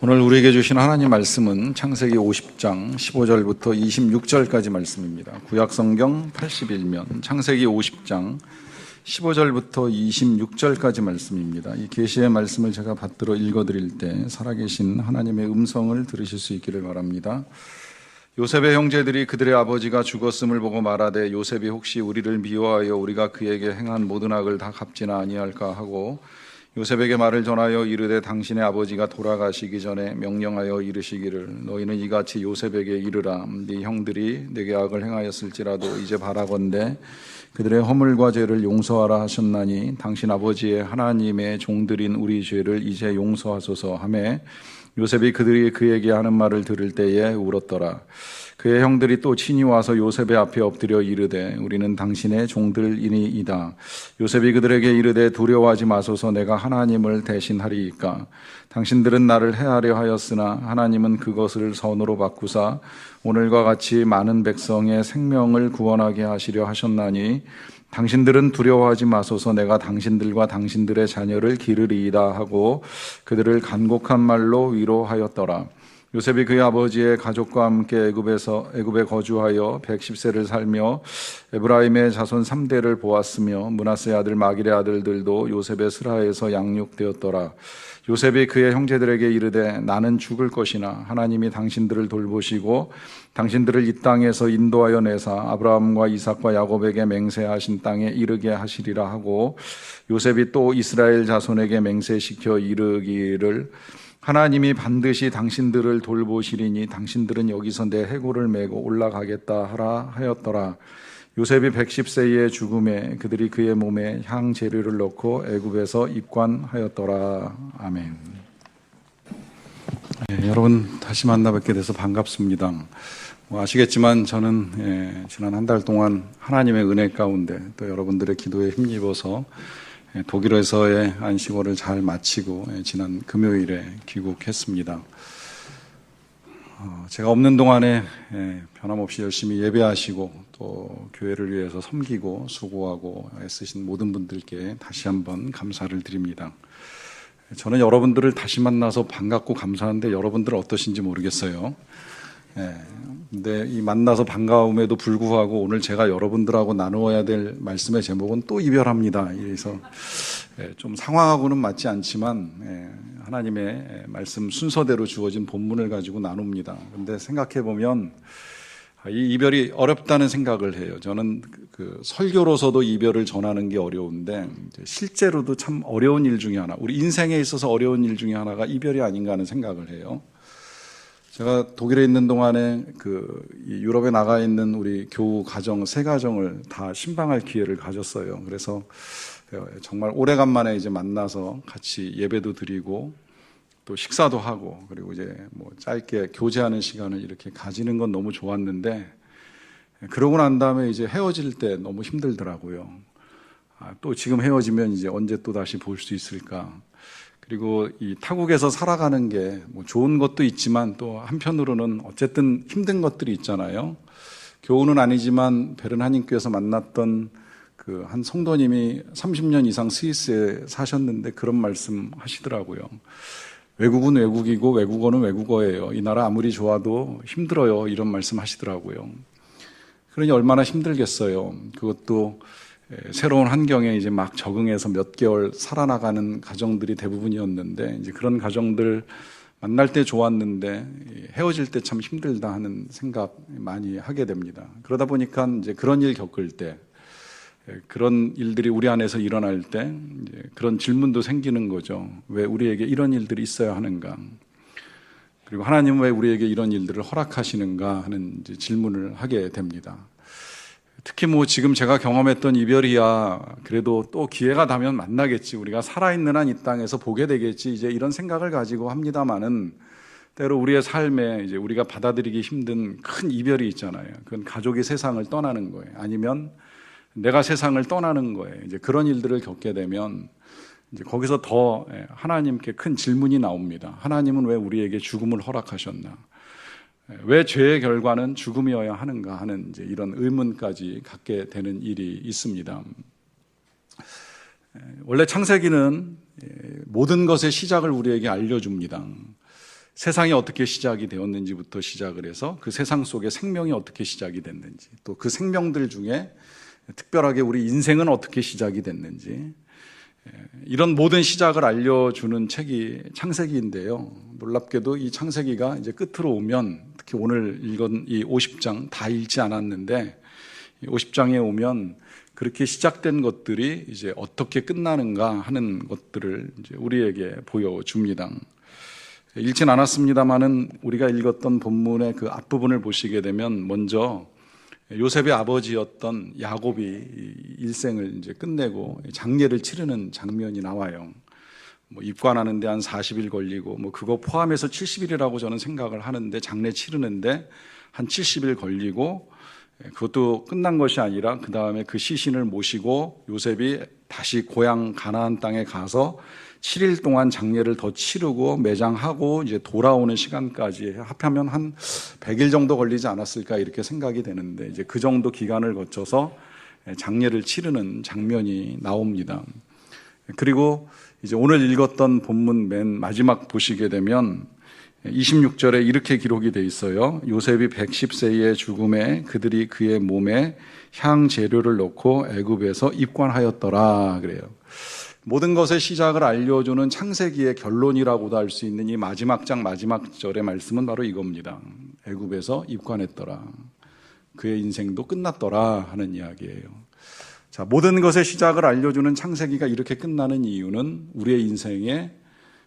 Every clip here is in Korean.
오늘 우리에게 주신 하나님 말씀은 창세기 50장 15절부터 26절까지 말씀입니다. 구약성경 81면 창세기 50장 15절부터 26절까지 말씀입니다. 이 계시의 말씀을 제가 받들어 읽어드릴 때 살아계신 하나님의 음성을 들으실 수 있기를 바랍니다. 요셉의 형제들이 그들의 아버지가 죽었음을 보고 말하되 요셉이 혹시 우리를 미워하여 우리가 그에게 행한 모든 악을 다 갚지나 아니할까 하고 요셉에게 말을 전하여 이르되 당신의 아버지가 돌아가시기 전에 명령하여 이르시기를 너희는 이같이 요셉에게 이르라 네 형들이 내게 악을 행하였을지라도 이제 바라건대 그들의 허물과 죄를 용서하라 하셨나니 당신 아버지의 하나님의 종들인 우리 죄를 이제 용서하소서 하매 요셉이 그들이 그에게 하는 말을 들을 때에 울었더라. 그의 형들이 또 친히 와서 요셉의 앞에 엎드려 이르되 우리는 당신의 종들이니이다. 요셉이 그들에게 이르되 두려워하지 마소서 내가 하나님을 대신하리이까. 당신들은 나를 해하려 하였으나 하나님은 그것을 선으로 바꾸사 오늘과 같이 많은 백성의 생명을 구원하게 하시려 하셨나니 당신들은 두려워하지 마소서 내가 당신들과 당신들의 자녀를 기르리이다 하고 그들을 간곡한 말로 위로하였더라. 요셉이 그의 아버지의 가족과 함께 애굽에 거주하여 110세를 살며 에브라임의 자손 3대를 보았으며 므낫세의 아들 마길의 아들들도 요셉의 스라에서 양육되었더라. 요셉이 그의 형제들에게 이르되 나는 죽을 것이나 하나님이 당신들을 돌보시고 당신들을 이 땅에서 인도하여 내사 아브라함과 이삭과 야곱에게 맹세하신 땅에 이르게 하시리라 하고 요셉이 또 이스라엘 자손에게 맹세시켜 이르기를 하나님이 반드시 당신들을 돌보시리니 당신들은 여기서 내 해골을 메고 올라가겠다 하라 하였더라. 요셉이 110세의 죽음에 그들이 그의 몸에 향 재료를 넣고 애굽에서 입관하였더라. 아멘. 여러분 다시 만나 뵙게 돼서 반갑습니다. 아시겠지만 저는 지난 한 달 동안 하나님의 은혜 가운데 또 여러분들의 기도에 힘입어서 독일에서의 안식월을 잘 마치고 지난 금요일에 귀국했습니다. 제가 없는 동안에 변함없이 열심히 예배하시고 또 교회를 위해서 섬기고 수고하고 애쓰신 모든 분들께 다시 한번 감사를 드립니다. 저는 여러분들을 다시 만나서 반갑고 감사한데 여러분들은 어떠신지 모르겠어요. 근데 이 만나서 반가움에도 불구하고 오늘 제가 여러분들하고 나누어야 될 말씀의 제목은 또 이별합니다. 그래서 좀 상황하고는 맞지 않지만 하나님의 말씀 순서대로 주어진 본문을 가지고 나눕니다. 근데 생각해 보면 이 이별이 어렵다는 생각을 해요. 저는 그 설교로서도 이별을 전하는 게 어려운데 실제로도 참 어려운 일 중에 하나, 우리 인생에 있어서 어려운 일 중에 하나가 이별이 아닌가 하는 생각을 해요. 제가 독일에 있는 동안에 유럽에 나가 있는 우리 교우 가정, 세 가정을 다 신방할 기회를 가졌어요. 그래서 정말 오래간만에 이제 만나서 같이 예배도 드리고 또 식사도 하고 그리고 이제 뭐 짧게 교제하는 시간을 이렇게 가지는 건 너무 좋았는데 그러고 난 다음에 이제 헤어질 때 너무 힘들더라고요. 또 지금 헤어지면 이제 언제 또 다시 볼 수 있을까? 그리고 이 타국에서 살아가는 게 뭐 좋은 것도 있지만 또 한편으로는 어쨌든 힘든 것들이 있잖아요. 교우는 아니지만 베른하님께서 만났던 그 한 성도님이 30년 이상 스위스에 사셨는데 그런 말씀 하시더라고요. 외국은 외국이고 외국어는 외국어예요. 이 나라 아무리 좋아도 힘들어요. 이런 말씀 하시더라고요. 그러니 얼마나 힘들겠어요. 그것도 새로운 환경에 이제 막 적응해서 몇 개월 살아나가는 가정들이 대부분이었는데 이제 그런 가정들 만날 때 좋았는데 헤어질 때 참 힘들다 하는 생각 많이 하게 됩니다. 그러다 보니까 이제 그런 일 겪을 때 그런 일들이 우리 안에서 일어날 때 이제 그런 질문도 생기는 거죠. 왜 우리에게 이런 일들이 있어야 하는가? 그리고 하나님은 왜 우리에게 이런 일들을 허락하시는가 하는 이제 질문을 하게 됩니다. 특히 뭐 지금 제가 경험했던 이별이야 그래도 또 기회가 되면 만나겠지, 우리가 살아있는 한 이 땅에서 보게 되겠지, 이제 이런 생각을 가지고 합니다마는 때로 우리의 삶에 이제 우리가 받아들이기 힘든 큰 이별이 있잖아요. 그건 가족이 세상을 떠나는 거예요. 아니면 내가 세상을 떠나는 거예요. 이제 그런 일들을 겪게 되면 이제 거기서 더 하나님께 큰 질문이 나옵니다. 하나님은 왜 우리에게 죽음을 허락하셨나? 왜 죄의 결과는 죽음이어야 하는가 하는 이제 이런 의문까지 갖게 되는 일이 있습니다. 원래 창세기는 모든 것의 시작을 우리에게 알려줍니다. 세상이 어떻게 시작이 되었는지부터 시작을 해서 그 세상 속에 생명이 어떻게 시작이 됐는지, 또 그 생명들 중에 특별하게 우리 인생은 어떻게 시작이 됐는지, 이런 모든 시작을 알려주는 책이 창세기인데요. 놀랍게도 이 창세기가 이제 끝으로 오면, 특히 오늘 읽은 이 50장 다 읽지 않았는데, 이 50장에 오면 그렇게 시작된 것들이 이제 어떻게 끝나는가 하는 것들을 이제 우리에게 보여줍니다. 읽진 않았습니다만은 우리가 읽었던 본문의 그 앞부분을 보시게 되면 먼저 요셉의 아버지였던 야곱이 일생을 이제 끝내고 장례를 치르는 장면이 나와요. 입관하는데 한 40일 걸리고 그거 포함해서 70일이라고 저는 생각을 하는데, 장례 치르는데 한 70일 걸리고, 그것도 끝난 것이 아니라 그 다음에 그 시신을 모시고 요셉이 다시 고향 가나안 땅에 가서 7일 동안 장례를 더 치르고 매장하고 이제 돌아오는 시간까지 합하면 한 100일 정도 걸리지 않았을까 이렇게 생각이 되는데, 이제 그 정도 기간을 거쳐서 장례를 치르는 장면이 나옵니다. 그리고 이제 오늘 읽었던 본문 맨 마지막 보시게 되면 26절에 이렇게 기록이 돼 있어요. 요셉이 110세의 죽음에 그들이 그의 몸에 향 재료를 넣고 애굽에서 입관하였더라 그래요. 모든 것의 시작을 알려주는 창세기의 결론이라고도 할 수 있는 이 마지막 장 마지막 절의 말씀은 바로 이겁니다. 애굽에서 입관했더라. 그의 인생도 끝났더라 하는 이야기예요. 자, 모든 것의 시작을 알려주는 창세기가 이렇게 끝나는 이유는 우리의 인생에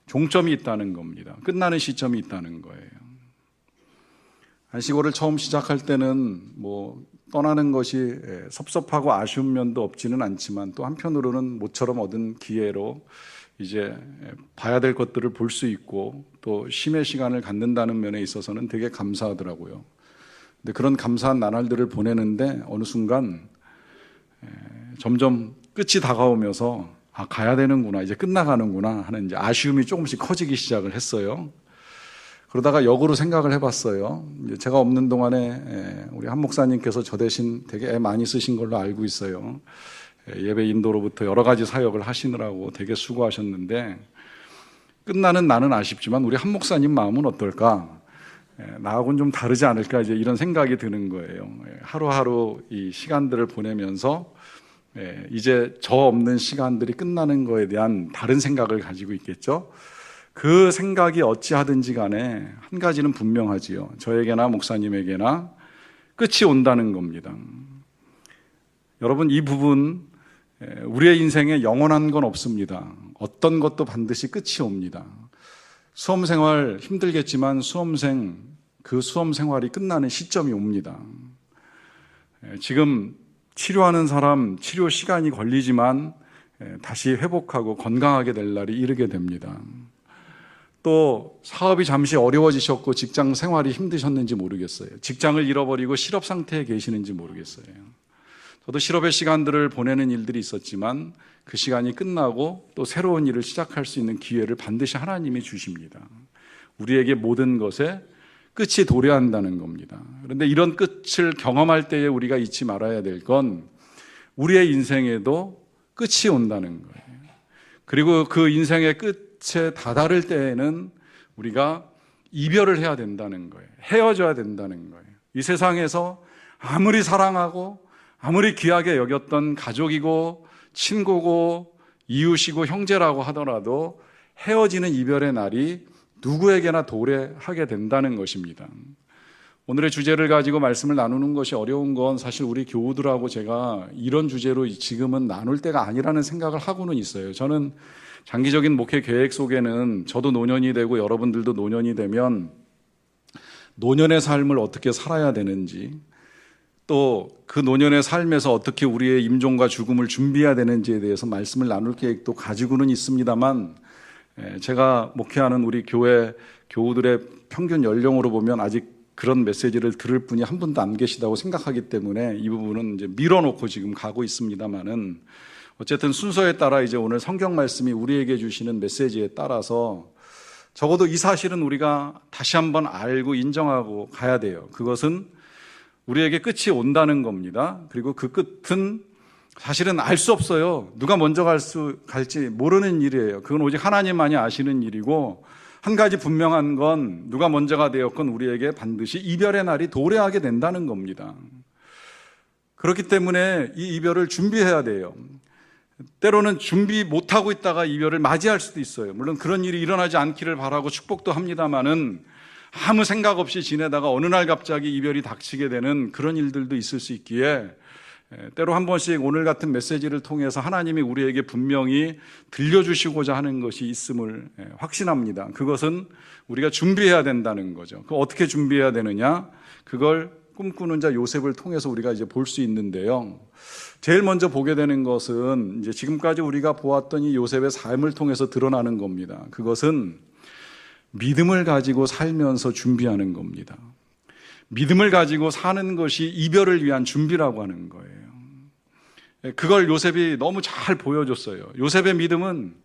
종점이 있다는 겁니다. 끝나는 시점이 있다는 거예요. 안식월을 처음 시작할 때는 떠나는 것이 섭섭하고 아쉬운 면도 없지는 않지만, 또 한편으로는 모처럼 얻은 기회로 이제 봐야 될 것들을 볼 수 있고 또 쉼의 시간을 갖는다는 면에 있어서는 되게 감사하더라고요. 근데 그런 감사한 나날들을 보내는데 어느 순간 점점 끝이 다가오면서 가야 되는구나, 이제 끝나가는구나 하는 이제 아쉬움이 조금씩 커지기 시작을 했어요. 그러다가 역으로 생각을 해봤어요. 제가 없는 동안에 우리 한 목사님께서 저 대신 되게 애 많이 쓰신 걸로 알고 있어요. 예배 인도로부터 여러 가지 사역을 하시느라고 되게 수고하셨는데, 끝나는 나는 아쉽지만 우리 한 목사님 마음은 어떨까? 나하고는 좀 다르지 않을까? 이제 이런 생각이 드는 거예요. 하루하루 이 시간들을 보내면서 이제 저 없는 시간들이 끝나는 거에 대한 다른 생각을 가지고 있겠죠. 그 생각이 어찌하든지 간에 한 가지는 분명하지요. 저에게나 목사님에게나 끝이 온다는 겁니다. 여러분, 이 부분, 우리의 인생에 영원한 건 없습니다. 어떤 것도 반드시 끝이 옵니다. 수험생활 힘들겠지만 그 수험생활이 끝나는 시점이 옵니다. 지금 치료하는 사람 치료 시간이 걸리지만 다시 회복하고 건강하게 될 날이 이르게 됩니다. 또 사업이 잠시 어려워지셨고 직장 생활이 힘드셨는지 모르겠어요. 직장을 잃어버리고 실업 상태에 계시는지 모르겠어요. 저도 실업의 시간들을 보내는 일들이 있었지만 그 시간이 끝나고 또 새로운 일을 시작할 수 있는 기회를 반드시 하나님이 주십니다. 우리에게 모든 것에 끝이 도래한다는 겁니다. 그런데 이런 끝을 경험할 때에 우리가 잊지 말아야 될 건 우리의 인생에도 끝이 온다는 거예요. 그리고 그 인생의 끝에 다다를 때에는 우리가 이별을 해야 된다는 거예요. 헤어져야 된다는 거예요. 이 세상에서 아무리 사랑하고 아무리 귀하게 여겼던 가족이고 친구고 이웃이고 형제라고 하더라도 헤어지는 이별의 날이 누구에게나 도래하게 된다는 것입니다. 오늘의 주제를 가지고 말씀을 나누는 것이 어려운 건 사실 우리 교우들하고 제가 이런 주제로 지금은 나눌 때가 아니라는 생각을 하고는 있어요. 저는 장기적인 목회 계획 속에는 저도 노년이 되고 여러분들도 노년이 되면 노년의 삶을 어떻게 살아야 되는지, 또 그 노년의 삶에서 어떻게 우리의 임종과 죽음을 준비해야 되는지에 대해서 말씀을 나눌 계획도 가지고는 있습니다만, 제가 목회하는 우리 교회 교우들의 평균 연령으로 보면 아직 그런 메시지를 들을 분이 한 분도 안 계시다고 생각하기 때문에 이 부분은 이제 밀어놓고 지금 가고 있습니다만은, 어쨌든 순서에 따라 이제 오늘 성경 말씀이 우리에게 주시는 메시지에 따라서 적어도 이 사실은 우리가 다시 한번 알고 인정하고 가야 돼요. 그것은 우리에게 끝이 온다는 겁니다. 그리고 그 끝은 사실은 알 수 없어요. 누가 먼저 갈지 모르는 일이에요. 그건 오직 하나님만이 아시는 일이고, 한 가지 분명한 건 누가 먼저가 되었건 우리에게 반드시 이별의 날이 도래하게 된다는 겁니다. 그렇기 때문에 이 이별을 준비해야 돼요. 때로는 준비 못하고 있다가 이별을 맞이할 수도 있어요. 물론 그런 일이 일어나지 않기를 바라고 축복도 합니다마는 아무 생각 없이 지내다가 어느 날 갑자기 이별이 닥치게 되는 그런 일들도 있을 수 있기에 때로 한 번씩 오늘 같은 메시지를 통해서 하나님이 우리에게 분명히 들려주시고자 하는 것이 있음을 확신합니다. 그것은 우리가 준비해야 된다는 거죠. 그 어떻게 준비해야 되느냐? 그걸 꿈꾸는 자 요셉을 통해서 우리가 이제 볼 수 있는데요. 제일 먼저 보게 되는 것은 이제 지금까지 우리가 보았던 이 요셉의 삶을 통해서 드러나는 겁니다. 그것은 믿음을 가지고 살면서 준비하는 겁니다. 믿음을 가지고 사는 것이 이별을 위한 준비라고 하는 거예요. 그걸 요셉이 너무 잘 보여줬어요. 요셉의 믿음은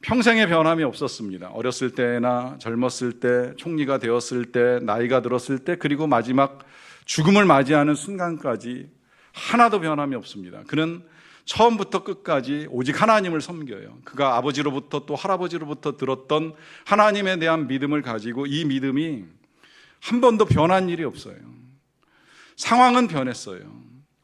평생의 변함이 없었습니다. 어렸을 때나 젊었을 때, 총리가 되었을 때, 나이가 들었을 때, 그리고 마지막 죽음을 맞이하는 순간까지 하나도 변함이 없습니다. 그는 처음부터 끝까지 오직 하나님을 섬겨요. 그가 아버지로부터 또 할아버지로부터 들었던 하나님에 대한 믿음을 가지고 이 믿음이 한 번도 변한 일이 없어요. 상황은 변했어요.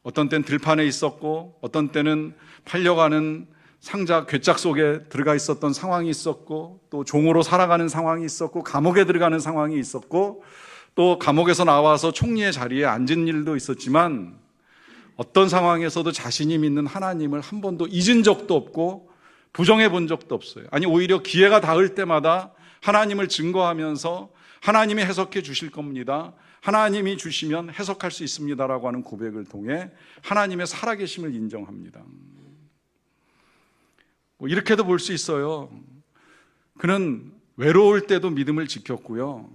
어떤 때는 들판에 있었고 어떤 때는 팔려가는 상자 괴짝 속에 들어가 있었던 상황이 있었고 또 종으로 살아가는 상황이 있었고 감옥에 들어가는 상황이 있었고 또 감옥에서 나와서 총리의 자리에 앉은 일도 있었지만 어떤 상황에서도 자신이 믿는 하나님을 한 번도 잊은 적도 없고 부정해 본 적도 없어요. 아니 오히려 기회가 닿을 때마다 하나님을 증거하면서 하나님이 해석해 주실 겁니다. 하나님이 주시면 해석할 수 있습니다라고 하는 고백을 통해 하나님의 살아계심을 인정합니다. 이렇게도 볼 수 있어요. 그는 외로울 때도 믿음을 지켰고요.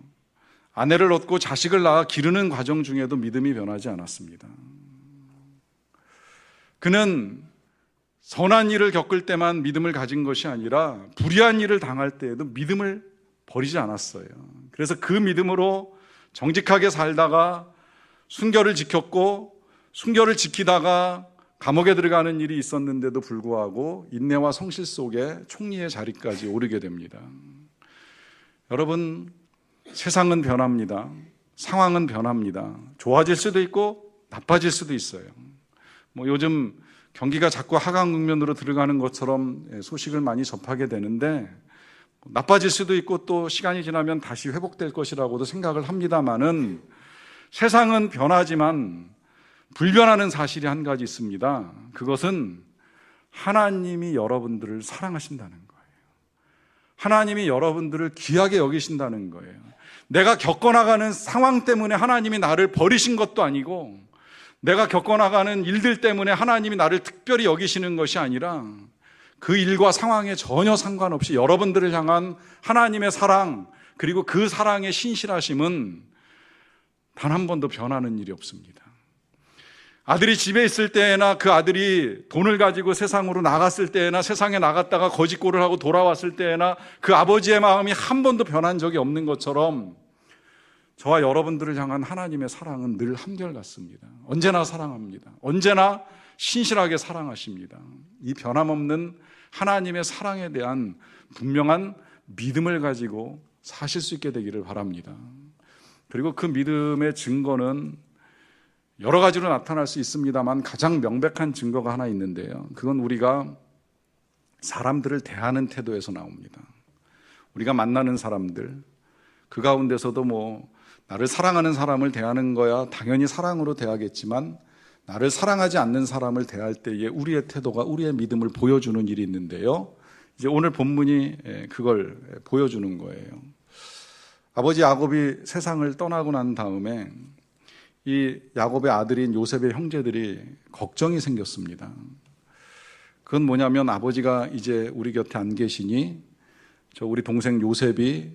아내를 얻고 자식을 낳아 기르는 과정 중에도 믿음이 변하지 않았습니다. 그는 선한 일을 겪을 때만 믿음을 가진 것이 아니라 불의한 일을 당할 때에도 믿음을 버리지 않았어요. 그래서 그 믿음으로 정직하게 살다가 순결을 지켰고 순결을 지키다가 감옥에 들어가는 일이 있었는데도 불구하고 인내와 성실 속에 총리의 자리까지 오르게 됩니다. 여러분, 세상은 변합니다. 상황은 변합니다. 좋아질 수도 있고 나빠질 수도 있어요. 요즘 경기가 자꾸 하강 국면으로 들어가는 것처럼 소식을 많이 접하게 되는데 나빠질 수도 있고 또 시간이 지나면 다시 회복될 것이라고도 생각을 합니다만은 세상은 변하지만 불변하는 사실이 한 가지 있습니다. 그것은 하나님이 여러분들을 사랑하신다는 거예요. 하나님이 여러분들을 귀하게 여기신다는 거예요. 내가 겪어나가는 상황 때문에 하나님이 나를 버리신 것도 아니고 내가 겪어나가는 일들 때문에 하나님이 나를 특별히 여기시는 것이 아니라 그 일과 상황에 전혀 상관없이 여러분들을 향한 하나님의 사랑 그리고 그 사랑의 신실하심은 단 한 번도 변하는 일이 없습니다. 아들이 집에 있을 때나 그 아들이 돈을 가지고 세상으로 나갔을 때나 세상에 나갔다가 거짓골을 하고 돌아왔을 때나 그 아버지의 마음이 한 번도 변한 적이 없는 것처럼 저와 여러분들을 향한 하나님의 사랑은 늘 한결같습니다. 언제나 사랑합니다. 언제나 신실하게 사랑하십니다. 이 변함없는 하나님의 사랑에 대한 분명한 믿음을 가지고 사실 수 있게 되기를 바랍니다. 그리고 그 믿음의 증거는 여러 가지로 나타날 수 있습니다만 가장 명백한 증거가 하나 있는데요. 그건 우리가 사람들을 대하는 태도에서 나옵니다. 우리가 만나는 사람들, 그 가운데서도 나를 사랑하는 사람을 대하는 거야 당연히 사랑으로 대하겠지만 나를 사랑하지 않는 사람을 대할 때에 우리의 태도가 우리의 믿음을 보여주는 일이 있는데요. 이제 오늘 본문이 그걸 보여주는 거예요. 아버지 야곱이 세상을 떠나고 난 다음에 이 야곱의 아들인 요셉의 형제들이 걱정이 생겼습니다. 그건 뭐냐면 아버지가 이제 우리 곁에 안 계시니 우리 동생 요셉이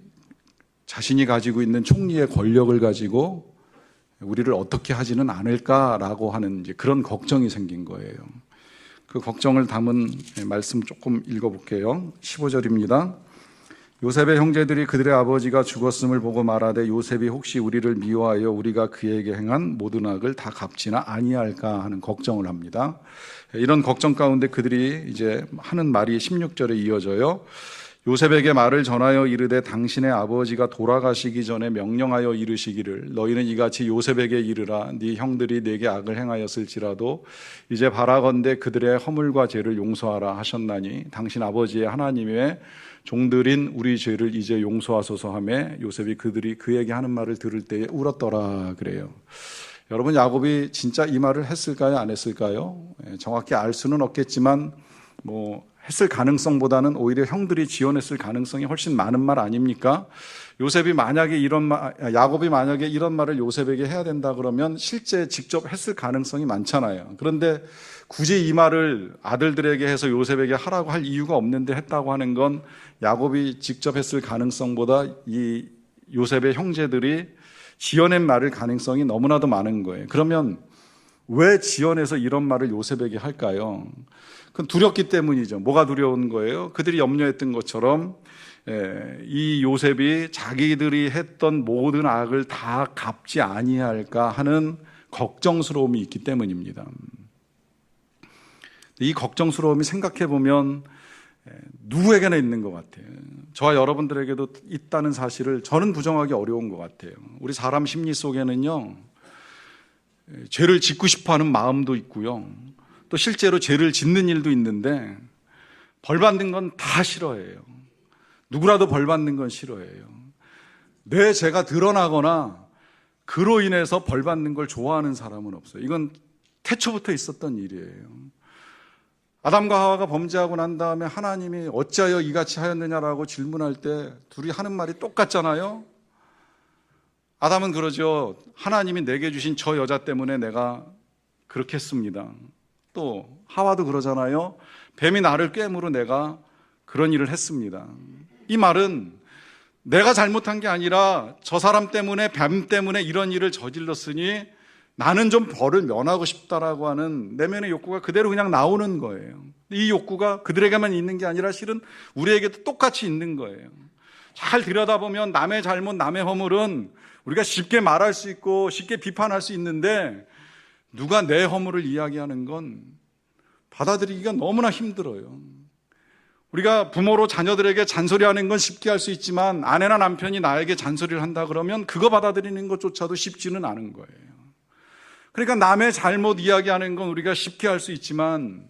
자신이 가지고 있는 총리의 권력을 가지고 우리를 어떻게 하지는 않을까라고 하는 이제 그런 걱정이 생긴 거예요. 그 걱정을 담은 말씀 조금 읽어볼게요. 15절입니다. 요셉의 형제들이 그들의 아버지가 죽었음을 보고 말하되 요셉이 혹시 우리를 미워하여 우리가 그에게 행한 모든 악을 다 갚지나 아니할까 하는 걱정을 합니다. 이런 걱정 가운데 그들이 이제 하는 말이 16절에 이어져요. 요셉에게 말을 전하여 이르되 당신의 아버지가 돌아가시기 전에 명령하여 이르시기를 너희는 이같이 요셉에게 이르라. 네 형들이 내게 악을 행하였을지라도 이제 바라건대 그들의 허물과 죄를 용서하라 하셨나니 당신 아버지의 하나님의 종들인 우리 죄를 이제 용서하소서 하며 요셉이 그들이 그에게 하는 말을 들을 때에 울었더라 그래요. 여러분, 야곱이 진짜 이 말을 했을까요? 안 했을까요? 정확히 알 수는 없겠지만 했을 가능성보다는 오히려 형들이 지원했을 가능성이 훨씬 많은 말 아닙니까? 야곱이 만약에 이런 말을 요셉에게 해야 된다 그러면 실제 직접 했을 가능성이 많잖아요. 그런데 굳이 이 말을 아들들에게 해서 요셉에게 하라고 할 이유가 없는데 했다고 하는 건 야곱이 직접 했을 가능성보다 이 요셉의 형제들이 지어낸 말일 가능성이 너무나도 많은 거예요. 그러면 왜 지어내서 이런 말을 요셉에게 할까요? 그건 두렵기 때문이죠. 뭐가 두려운 거예요? 그들이 염려했던 것처럼 이 요셉이 자기들이 했던 모든 악을 다 갚지 아니할까 하는 걱정스러움이 있기 때문입니다. 이 걱정스러움이 생각해 보면 누구에게나 있는 것 같아요. 저와 여러분들에게도 있다는 사실을 저는 부정하기 어려운 것 같아요. 우리 사람 심리 속에는요, 죄를 짓고 싶어하는 마음도 있고요, 또 실제로 죄를 짓는 일도 있는데 벌 받는 건 다 싫어해요. 누구라도 벌 받는 건 싫어해요. 내 죄가 드러나거나 그로 인해서 벌 받는 걸 좋아하는 사람은 없어요. 이건 태초부터 있었던 일이에요. 아담과 하와가 범죄하고 난 다음에 하나님이 어찌하여 이같이 하였느냐라고 질문할 때 둘이 하는 말이 똑같잖아요. 아담은 그러죠. 하나님이 내게 주신 저 여자 때문에 내가 그렇게 했습니다. 또 하와도 그러잖아요. 뱀이 나를 꿰므로 내가 그런 일을 했습니다. 이 말은 내가 잘못한 게 아니라 저 사람 때문에, 뱀 때문에 이런 일을 저질렀으니 나는 좀 벌을 면하고 싶다라고 하는 내면의 욕구가 그대로 그냥 나오는 거예요. 이 욕구가 그들에게만 있는 게 아니라 실은 우리에게도 똑같이 있는 거예요. 잘 들여다보면 남의 잘못, 남의 허물은 우리가 쉽게 말할 수 있고 쉽게 비판할 수 있는데 누가 내 허물을 이야기하는 건 받아들이기가 너무나 힘들어요. 우리가 부모로 자녀들에게 잔소리하는 건 쉽게 할 수 있지만 아내나 남편이 나에게 잔소리를 한다 그러면 그거 받아들이는 것조차도 쉽지는 않은 거예요. 그러니까 남의 잘못 이야기하는 건 우리가 쉽게 할 수 있지만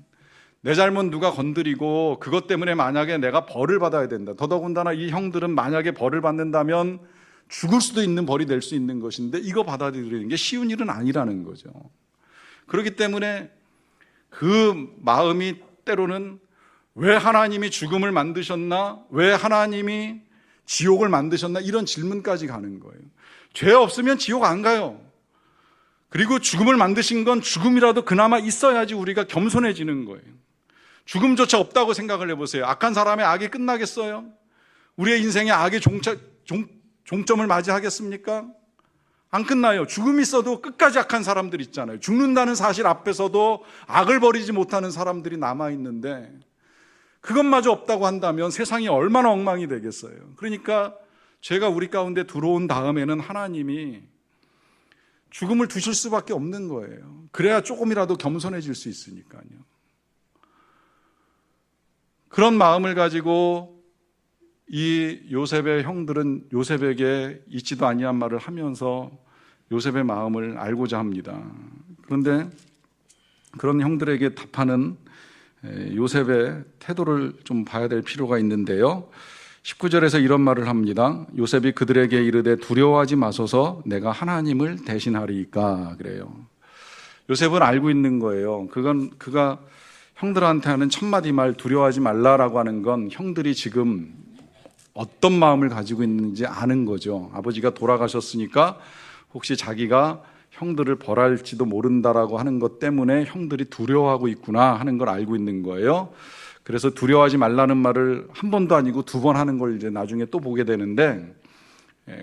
내 잘못 누가 건드리고 그것 때문에 만약에 내가 벌을 받아야 된다. 더더군다나 이 형들은 만약에 벌을 받는다면 죽을 수도 있는 벌이 될 수 있는 것인데 이거 받아들이는 게 쉬운 일은 아니라는 거죠. 그렇기 때문에 그 마음이 때로는 왜 하나님이 죽음을 만드셨나? 왜 하나님이 지옥을 만드셨나? 이런 질문까지 가는 거예요. 죄 없으면 지옥 안 가요. 그리고 죽음을 만드신 건 죽음이라도 그나마 있어야지 우리가 겸손해지는 거예요. 죽음조차 없다고 생각을 해보세요. 악한 사람의 악이 끝나겠어요? 우리의 인생에 악의 종점을 맞이하겠습니까? 안 끝나요. 죽음이 있어도 끝까지 악한 사람들 있잖아요. 죽는다는 사실 앞에서도 악을 버리지 못하는 사람들이 남아있는데 그것마저 없다고 한다면 세상이 얼마나 엉망이 되겠어요. 그러니까 죄가 우리 가운데 들어온 다음에는 하나님이 죽음을 두실 수밖에 없는 거예요. 그래야 조금이라도 겸손해질 수 있으니까요. 그런 마음을 가지고 이 요셉의 형들은 요셉에게 있지도 아니한 말을 하면서 요셉의 마음을 알고자 합니다. 그런데 그런 형들에게 답하는 요셉의 태도를 좀 봐야 될 필요가 있는데요. 19절에서 이런 말을 합니다. 요셉이 그들에게 이르되 두려워하지 마소서 내가 하나님을 대신하리이까 그래요. 요셉은 알고 있는 거예요. 그가 형들한테 하는 첫마디 말 두려워하지 말라라고 하는 건 형들이 지금 어떤 마음을 가지고 있는지 아는 거죠. 아버지가 돌아가셨으니까 혹시 자기가 형들을 벌할지도 모른다라고 하는 것 때문에 형들이 두려워하고 있구나 하는 걸 알고 있는 거예요. 그래서 두려워하지 말라는 말을 한 번도 아니고 두 번 하는 걸 이제 나중에 또 보게 되는데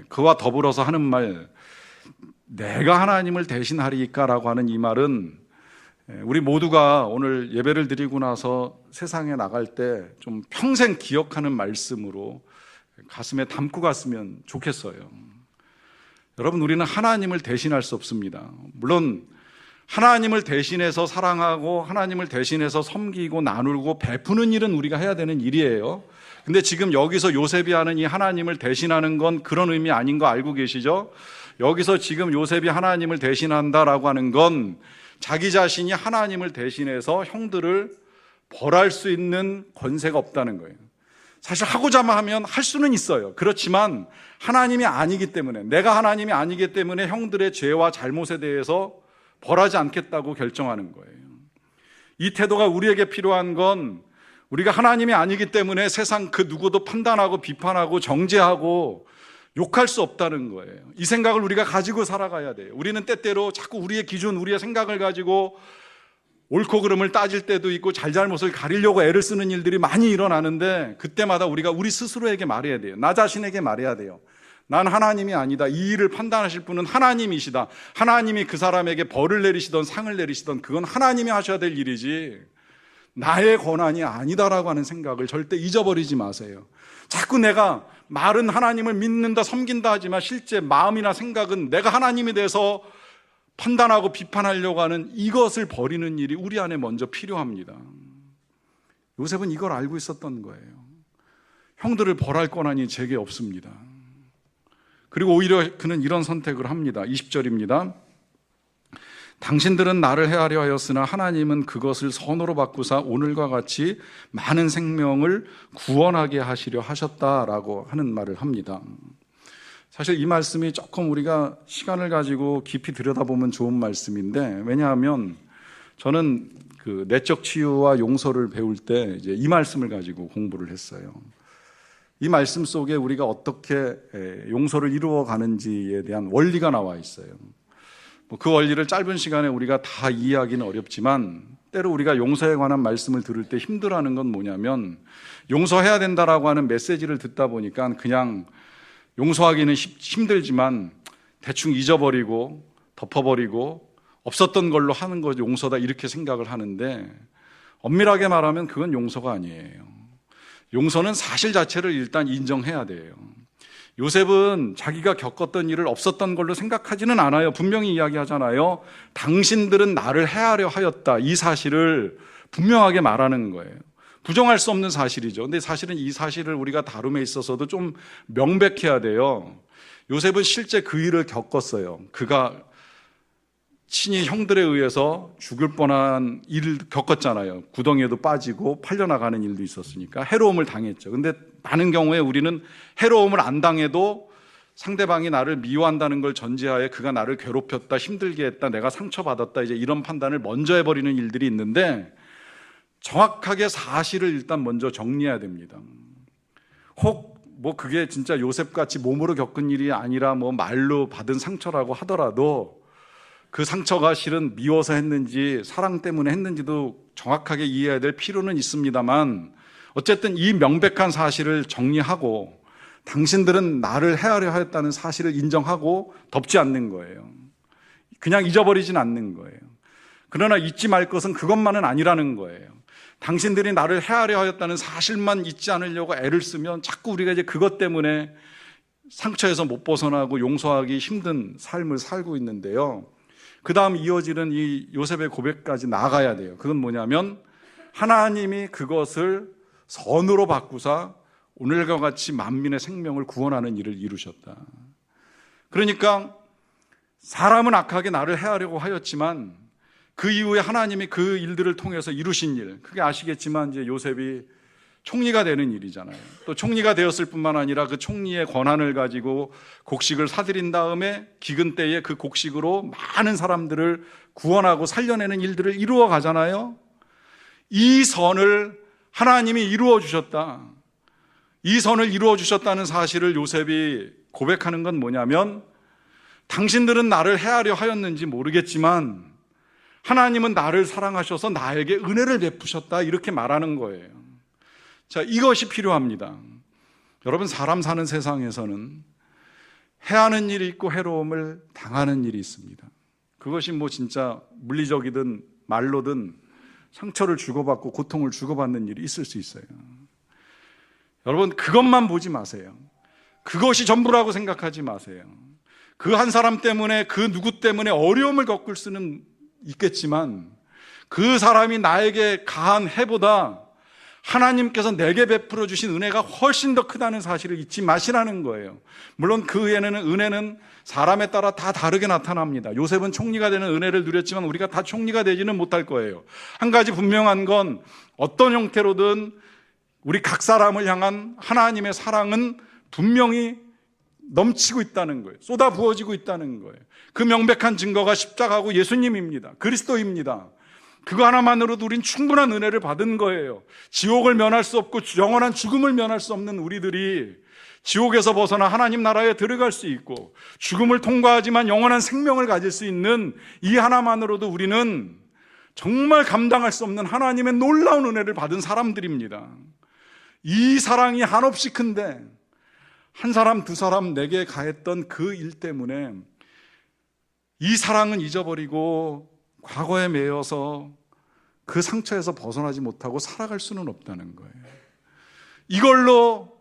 그와 더불어서 하는 말 내가 하나님을 대신하리까라고 하는 이 말은 우리 모두가 오늘 예배를 드리고 나서 세상에 나갈 때 좀 평생 기억하는 말씀으로 가슴에 담고 갔으면 좋겠어요. 여러분, 우리는 하나님을 대신할 수 없습니다. 물론 하나님을 대신해서 사랑하고 하나님을 대신해서 섬기고 나누고 베푸는 일은 우리가 해야 되는 일이에요. 근데 지금 여기서 요셉이 하는 이 하나님을 대신하는 건 그런 의미 아닌 거 알고 계시죠? 여기서 지금 요셉이 하나님을 대신한다라고 하는 건 자기 자신이 하나님을 대신해서 형들을 벌할 수 있는 권세가 없다는 거예요. 사실 하고자만 하면 할 수는 있어요. 그렇지만 하나님이 아니기 때문에, 내가 하나님이 아니기 때문에 형들의 죄와 잘못에 대해서 벌하지 않겠다고 결정하는 거예요. 이 태도가 우리에게 필요한 건 우리가 하나님이 아니기 때문에 세상 그 누구도 판단하고 비판하고 정죄하고 욕할 수 없다는 거예요. 이 생각을 우리가 가지고 살아가야 돼요. 우리는 때때로 자꾸 우리의 기준, 우리의 생각을 가지고 옳고 그름을 따질 때도 있고 잘잘못을 가리려고 애를 쓰는 일들이 많이 일어나는데, 그때마다 우리가 우리 스스로에게 말해야 돼요. 나 자신에게 말해야 돼요. 난 하나님이 아니다. 이 일을 판단하실 분은 하나님이시다. 하나님이 그 사람에게 벌을 내리시던 상을 내리시던 그건 하나님이 하셔야 될 일이지 나의 권한이 아니다라고 하는 생각을 절대 잊어버리지 마세요. 자꾸 내가 말은 하나님을 믿는다, 섬긴다 하지만 실제 마음이나 생각은 내가 하나님에 대해서 판단하고 비판하려고 하는 이것을 버리는 일이 우리 안에 먼저 필요합니다. 요셉은 이걸 알고 있었던 거예요. 형들을 벌할 권한이 제게 없습니다. 그리고 오히려 그는 이런 선택을 합니다. 20절입니다. 당신들은 나를 해하려 하였으나 하나님은 그것을 선으로 바꾸사 오늘과 같이 많은 생명을 구원하게 하시려 하셨다라고 하는 말을 합니다. 사실 이 말씀이 조금 우리가 시간을 가지고 깊이 들여다보면 좋은 말씀인데, 왜냐하면 저는 그 내적 치유와 용서를 배울 때 이제 이 말씀을 가지고 공부를 했어요. 이 말씀 속에 우리가 어떻게 용서를 이루어 가는지에 대한 원리가 나와 있어요. 그 원리를 짧은 시간에 우리가 다 이해하기는 어렵지만, 때로 우리가 용서에 관한 말씀을 들을 때 힘들어하는 건 뭐냐면, 용서해야 된다라고 하는 메시지를 듣다 보니까 그냥 용서하기는 힘들지만 대충 잊어버리고 덮어버리고 없었던 걸로 하는 것이 용서다, 이렇게 생각을 하는데, 엄밀하게 말하면 그건 용서가 아니에요. 용서는 사실 자체를 일단 인정해야 돼요. 요셉은 자기가 겪었던 일을 없었던 걸로 생각하지는 않아요. 분명히 이야기하잖아요. 당신들은 나를 해하려 하였다. 이 사실을 분명하게 말하는 거예요. 부정할 수 없는 사실이죠. 근데 사실은 이 사실을 우리가 다룸에 있어서도 좀 명백해야 돼요. 요셉은 실제 그 일을 겪었어요. 그가 친히 형들에 의해서 죽을 뻔한 일을 겪었잖아요. 구덩이에도 빠지고 팔려나가는 일도 있었으니까 해로움을 당했죠. 근데 많은 경우에 우리는 해로움을 안 당해도 상대방이 나를 미워한다는 걸 전제하에 그가 나를 괴롭혔다, 힘들게 했다, 내가 상처받았다, 이제 이런 판단을 먼저 해버리는 일들이 있는데, 정확하게 사실을 일단 먼저 정리해야 됩니다. 혹 그게 진짜 요셉같이 몸으로 겪은 일이 아니라 말로 받은 상처라고 하더라도 그 상처가 실은 미워서 했는지 사랑 때문에 했는지도 정확하게 이해해야 될 필요는 있습니다만, 어쨌든 이 명백한 사실을 정리하고 당신들은 나를 해하려 하였다는 사실을 인정하고 덮지 않는 거예요. 그냥 잊어버리진 않는 거예요. 그러나 잊지 말 것은 그것만은 아니라는 거예요. 당신들이 나를 해하려 하였다는 사실만 잊지 않으려고 애를 쓰면 자꾸 우리가 이제 그것 때문에 상처에서 못 벗어나고 용서하기 힘든 삶을 살고 있는데요. 그 다음 이어지는 이 요셉의 고백까지 나가야 돼요. 그건 뭐냐면, 하나님이 그것을 선으로 바꾸사 오늘과 같이 만민의 생명을 구원하는 일을 이루셨다. 그러니까 사람은 악하게 나를 해하려고 하였지만 그 이후에 하나님이 그 일들을 통해서 이루신 일, 그게 아시겠지만 이제 요셉이 총리가 되는 일이잖아요. 또 총리가 되었을 뿐만 아니라 그 총리의 권한을 가지고 곡식을 사들인 다음에 기근 때에 그 곡식으로 많은 사람들을 구원하고 살려내는 일들을 이루어 가잖아요. 이 선을 하나님이 이루어 주셨다. 이 선을 이루어 주셨다는 사실을 요셉이 고백하는 건 뭐냐면, 당신들은 나를 해하려 하였는지 모르겠지만 하나님은 나를 사랑하셔서 나에게 은혜를 베푸셨다, 이렇게 말하는 거예요. 자, 이것이 필요합니다. 여러분, 사람 사는 세상에서는 해하는 일이 있고 해로움을 당하는 일이 있습니다. 그것이 진짜 물리적이든 말로든 상처를 주고받고 고통을 주고받는 일이 있을 수 있어요. 여러분, 그것만 보지 마세요. 그것이 전부라고 생각하지 마세요. 그 한 사람 때문에, 그 누구 때문에 어려움을 겪을 수는 있겠지만 그 사람이 나에게 가한 해보다 하나님께서 내게 베풀어 주신 은혜가 훨씬 더 크다는 사실을 잊지 마시라는 거예요. 물론 그 은혜는 사람에 따라 다 다르게 나타납니다. 요셉은 총리가 되는 은혜를 누렸지만 우리가 다 총리가 되지는 못할 거예요. 한 가지 분명한 건 어떤 형태로든 우리 각 사람을 향한 하나님의 사랑은 분명히 넘치고 있다는 거예요. 쏟아 부어지고 있다는 거예요. 그 명백한 증거가 십자가고 예수님입니다. 그리스도입니다. 그거 하나만으로도 우린 충분한 은혜를 받은 거예요. 지옥을 면할 수 없고 영원한 죽음을 면할 수 없는 우리들이 지옥에서 벗어나 하나님 나라에 들어갈 수 있고 죽음을 통과하지만 영원한 생명을 가질 수 있는 이 하나만으로도 우리는 정말 감당할 수 없는 하나님의 놀라운 은혜를 받은 사람들입니다. 이 사랑이 한없이 큰데 한 사람 두 사람 내게 가했던 그 일 때문에 이 사랑은 잊어버리고 과거에 매여서 그 상처에서 벗어나지 못하고 살아갈 수는 없다는 거예요. 이걸로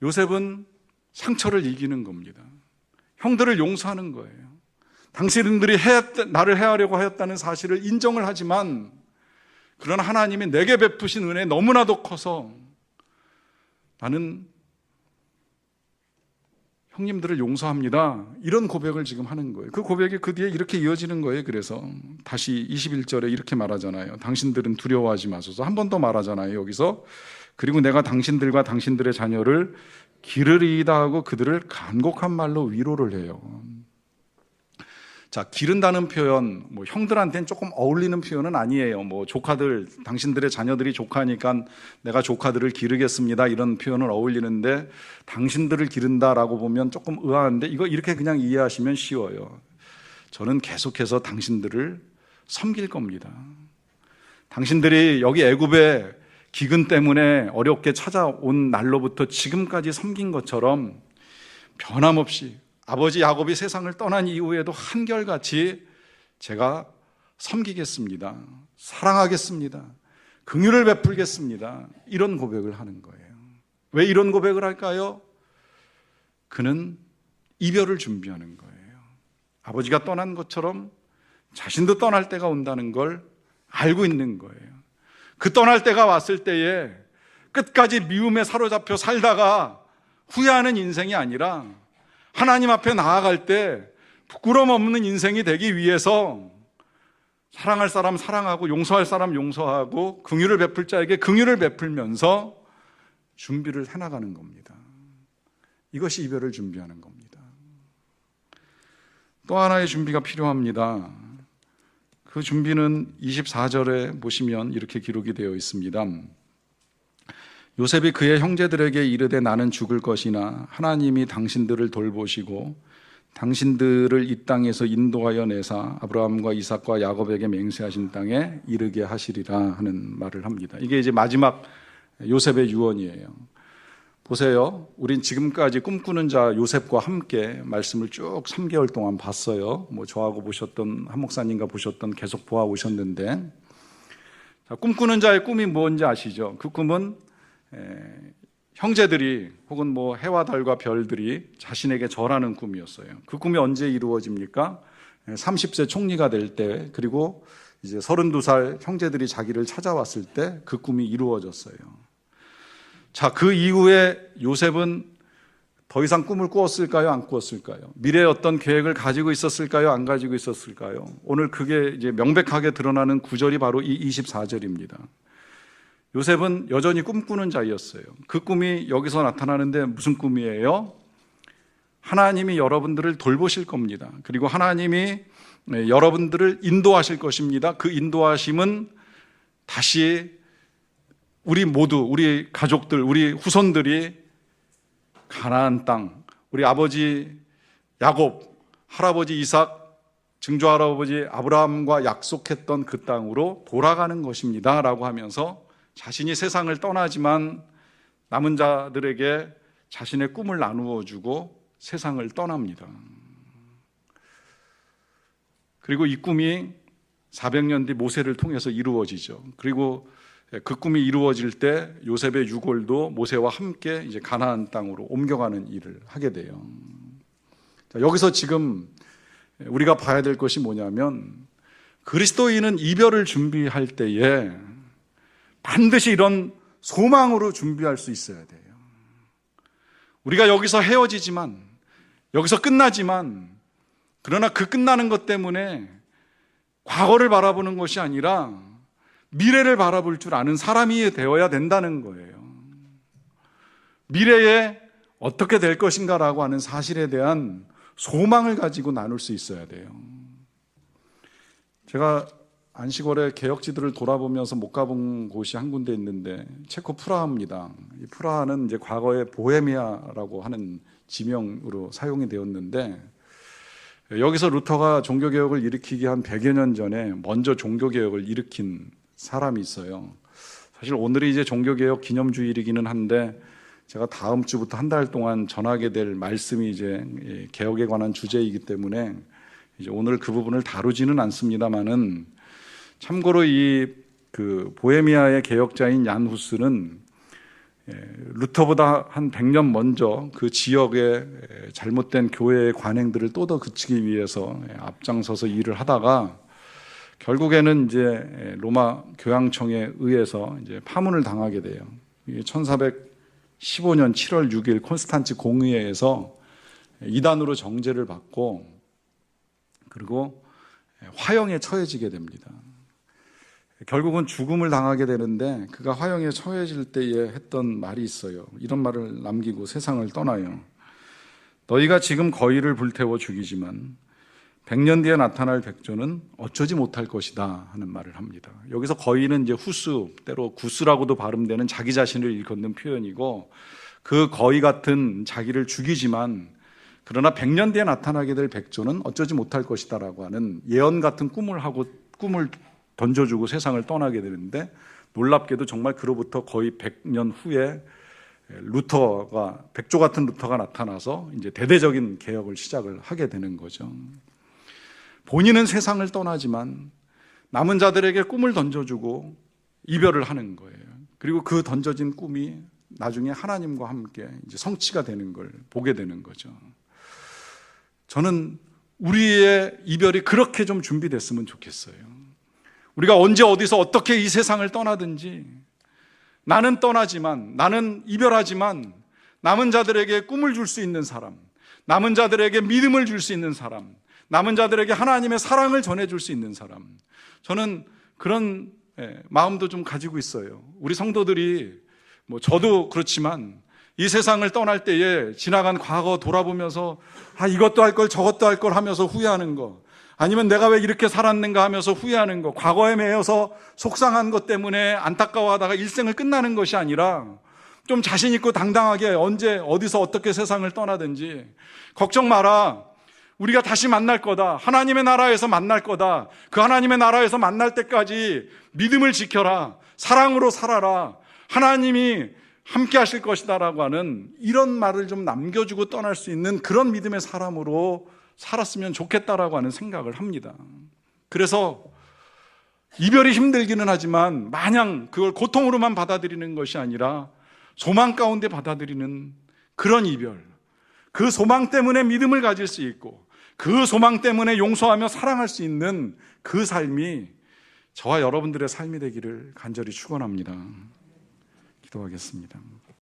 요셉은 상처를 이기는 겁니다. 형들을 용서하는 거예요. 당신들이 나를 해하려고 하였다는 사실을 인정을 하지만 그러나 하나님이 내게 베푸신 은혜 너무나도 커서 나는 형님들을 용서합니다. 이런 고백을 지금 하는 거예요. 그 고백이 그 뒤에 이렇게 이어지는 거예요. 그래서 다시 21절에 이렇게 말하잖아요. 당신들은 두려워하지 마소서. 한 번 더 말하잖아요. 여기서 그리고 내가 당신들과 당신들의 자녀를 기르리이다 하고 그들을 간곡한 말로 위로를 해요. 자, 기른다는 표현, 형들한테는 조금 어울리는 표현은 아니에요. 조카들, 당신들의 자녀들이 조카니까 내가 조카들을 기르겠습니다. 이런 표현은 어울리는데 당신들을 기른다라고 보면 조금 의아한데 이거 이렇게 그냥 이해하시면 쉬워요. 저는 계속해서 당신들을 섬길 겁니다. 당신들이 여기 애굽의 기근 때문에 어렵게 찾아온 날로부터 지금까지 섬긴 것처럼 변함없이 아버지 야곱이 세상을 떠난 이후에도 한결같이 제가 섬기겠습니다. 사랑하겠습니다. 긍휼을 베풀겠습니다. 이런 고백을 하는 거예요. 왜 이런 고백을 할까요? 그는 이별을 준비하는 거예요. 아버지가 떠난 것처럼 자신도 떠날 때가 온다는 걸 알고 있는 거예요. 그 떠날 때가 왔을 때에 끝까지 미움에 사로잡혀 살다가 후회하는 인생이 아니라 하나님 앞에 나아갈 때 부끄러움 없는 인생이 되기 위해서 사랑할 사람 사랑하고 용서할 사람 용서하고 긍휼을 베풀 자에게 긍휼을 베풀면서 준비를 해나가는 겁니다. 이것이 이별을 준비하는 겁니다. 또 하나의 준비가 필요합니다. 그 준비는 24절에 보시면 이렇게 기록이 되어 있습니다. 요셉이 그의 형제들에게 이르되 나는 죽을 것이나 하나님이 당신들을 돌보시고 당신들을 이 땅에서 인도하여 내사 아브라함과 이삭과 야곱에게 맹세하신 땅에 이르게 하시리라 하는 말을 합니다. 이게 이제 마지막 요셉의 유언이에요. 보세요. 우린 지금까지 꿈꾸는 자 요셉과 함께 말씀을 쭉 3개월 동안 봤어요. 저하고 보셨던 한 목사님과 보셨던 계속 보아 오셨는데 자, 꿈꾸는 자의 꿈이 뭔지 아시죠? 그 꿈은 형제들이 혹은 해와 달과 별들이 자신에게 절하는 꿈이었어요. 그 꿈이 언제 이루어집니까? 30세 총리가 될 때, 그리고 이제 32살 형제들이 자기를 찾아왔을 때 그 꿈이 이루어졌어요. 자, 그 이후에 요셉은 더 이상 꿈을 꾸었을까요? 안 꾸었을까요? 미래에 어떤 계획을 가지고 있었을까요? 안 가지고 있었을까요? 오늘 그게 이제 명백하게 드러나는 구절이 바로 이 24절입니다. 요셉은 여전히 꿈꾸는 자였어요. 그 꿈이 여기서 나타나는데 무슨 꿈이에요? 하나님이 여러분들을 돌보실 겁니다. 그리고 하나님이 여러분들을 인도하실 것입니다. 그 인도하심은 다시 우리 모두, 우리 가족들, 우리 후손들이 가나안 땅, 우리 아버지 야곱, 할아버지 이삭, 증조할아버지 아브라함과 약속했던 그 땅으로 돌아가는 것입니다 라고 하면서 자신이 세상을 떠나지만 남은 자들에게 자신의 꿈을 나누어 주고 세상을 떠납니다. 그리고 이 꿈이 400년 뒤 모세를 통해서 이루어지죠. 그리고 그 꿈이 이루어질 때 요셉의 유골도 모세와 함께 이제 가나안 땅으로 옮겨가는 일을 하게 돼요. 자, 여기서 지금 우리가 봐야 될 것이 뭐냐면 그리스도인은 이별을 준비할 때에 반드시 이런 소망으로 준비할 수 있어야 돼요. 우리가 여기서 헤어지지만, 여기서 끝나지만, 그러나 그 끝나는 것 때문에 과거를 바라보는 것이 아니라 미래를 바라볼 줄 아는 사람이 되어야 된다는 거예요. 미래에 어떻게 될 것인가라고 하는 사실에 대한 소망을 가지고 나눌 수 있어야 돼요. 제가 안식월에 개혁지들을 돌아보면서 못 가본 곳이 한 군데 있는데 체코 프라하입니다. 이 프라하는 이제 과거에 보헤미아라고 하는 지명으로 사용이 되었는데, 여기서 루터가 종교개혁을 일으키기 한 100여 년 전에 먼저 종교개혁을 일으킨 사람이 있어요. 사실 오늘이 이제 종교개혁 기념주일이기는 한데, 제가 다음 주부터 한 달 동안 전하게 될 말씀이 이제 개혁에 관한 주제이기 때문에 이제 오늘 그 부분을 다루지는 않습니다만은, 참고로 그 보헤미아의 개혁자인 얀 후스는 루터보다 한 100년 먼저 그 지역의 잘못된 교회의 관행들을 또 더 그치기 위해서 앞장서서 일을 하다가 결국에는 이제 로마 교황청에 의해서 이제 파문을 당하게 돼요. 1415년 7월 6일 콘스탄츠 공의회에서 이단으로 정죄를 받고, 그리고 화형에 처해지게 됩니다. 결국은 죽음을 당하게 되는데, 그가 화형에 처해질 때에 했던 말이 있어요. 이런 말을 남기고 세상을 떠나요. 너희가 지금 거의를 불태워 죽이지만 100년 뒤에 나타날 백조는 어쩌지 못할 것이다 하는 말을 합니다. 여기서 거의는 이제 후스, 때로 구스라고도 발음되는 자기 자신을 일컫는 표현이고, 그 거의 같은 자기를 죽이지만 그러나 100년 뒤에 나타나게 될 백조는 어쩌지 못할 것이다 라고 하는 예언 같은 꿈을 던져주고 세상을 떠나게 되는데, 놀랍게도 정말 그로부터 거의 100년 후에 백조 같은 루터가 나타나서 이제 대대적인 개혁을 시작을 하게 되는 거죠. 본인은 세상을 떠나지만 남은 자들에게 꿈을 던져주고 이별을 하는 거예요. 그리고 그 던져진 꿈이 나중에 하나님과 함께 이제 성취가 되는 걸 보게 되는 거죠. 저는 우리의 이별이 그렇게 좀 준비됐으면 좋겠어요. 우리가 언제 어디서 어떻게 이 세상을 떠나든지, 나는 떠나지만, 나는 이별하지만 남은 자들에게 꿈을 줄 수 있는 사람, 남은 자들에게 믿음을 줄 수 있는 사람, 남은 자들에게 하나님의 사랑을 전해줄 수 있는 사람, 저는 그런 마음도 좀 가지고 있어요. 우리 성도들이, 저도 그렇지만 이 세상을 떠날 때에 지나간 과거 돌아보면서 이것도 할 걸 저것도 할 걸 하면서 후회하는 거, 아니면 내가 왜 이렇게 살았는가 하면서 후회하는 거, 과거에 매여서 속상한 것 때문에 안타까워하다가 일생을 끝나는 것이 아니라 좀 자신 있고 당당하게 언제 어디서 어떻게 세상을 떠나든지 걱정 마라, 우리가 다시 만날 거다, 하나님의 나라에서 만날 거다, 그 하나님의 나라에서 만날 때까지 믿음을 지켜라, 사랑으로 살아라, 하나님이 함께 하실 것이다 라고 하는 이런 말을 좀 남겨주고 떠날 수 있는 그런 믿음의 사람으로 살았으면 좋겠다라고 하는 생각을 합니다. 그래서 이별이 힘들기는 하지만 마냥 그걸 고통으로만 받아들이는 것이 아니라 소망 가운데 받아들이는 그런 이별, 그 소망 때문에 믿음을 가질 수 있고 그 소망 때문에 용서하며 사랑할 수 있는 그 삶이 저와 여러분들의 삶이 되기를 간절히 축원합니다. 기도하겠습니다.